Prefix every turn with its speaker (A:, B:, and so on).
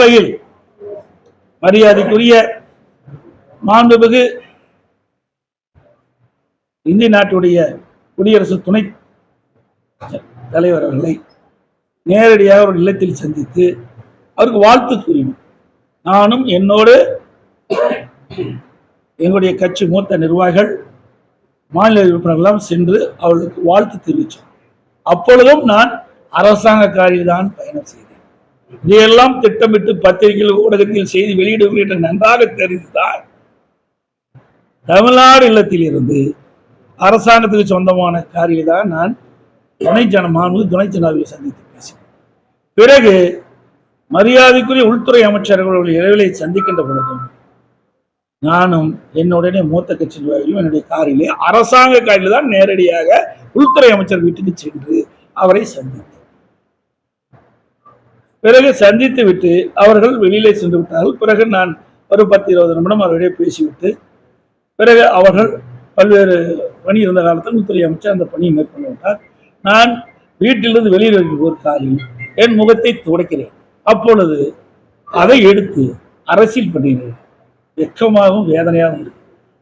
A: உலகில் மரியாதைக்குரிய மாண்புமிகு இந்திய நாட்டுடைய குடியரசு துணை தலைவர் அவர்களை நேரடியாக ஒரு இல்லத்தில் சந்தித்து அவருக்கு வாழ்த்து கூறினோம். நானும் என்னோடு எங்களுடைய கட்சி மூத்த நிர்வாகிகள் மாநில உறுப்பினர்களெல்லாம் சென்று அவர்களுக்கு வாழ்த்து தெரிவித்தோம். அப்பொழுதும் நான் அரசாங்க காரில் தான் பயணம் செய்தேன். இதையெல்லாம் திட்டமிட்டு பத்திரிகைகள் ஊடகத்தில் செய்தி வெளியிடுவது என்று நன்றாக தெரிந்துதான் தமிழ்நாடு இல்லத்தில் இருந்து அரசாங்கத்துக்கு சொந்தமான காரில் தான் நான் துணை ஜனாதிபதியை சந்தித்து பேசினேன். பிறகு மரியாதைக்குரிய உள்துறை அமைச்சர்களுடைய இடைவெளியை சந்திக்கின்ற பொழுதும் நானும் என்னுடைய மூத்த கட்சி நிர்வாகிகளும் என்னுடைய காரிலே அரசாங்க காரில் தான் நேரடியாக உள்துறை அமைச்சர் வீட்டுக்கு சென்று அவரை சந்தித்தேன். பிறகு சந்தித்து விட்டு அவர்கள் வெளியிலே சென்று விட்டார்கள். பிறகு நான் ஒரு 10-20 நிமிடம் அவர்களிடையே பேசிவிட்டு பிறகு அவர்கள் பல்வேறு பணி இருந்த காலத்தில் உள்துறை அமைச்சர் அந்த பணியை மேற்கொண்டு விட்டார். நான் வீட்டிலிருந்து வெளியில் வைக்கும் ஒரு காரில் என் முகத்தை துடைக்கிறேன். அப்பொழுது அதை எடுத்து அரசியல் பண்ணினேன். வெட்கமாகவும் வேதனையாகவும் இருக்கு.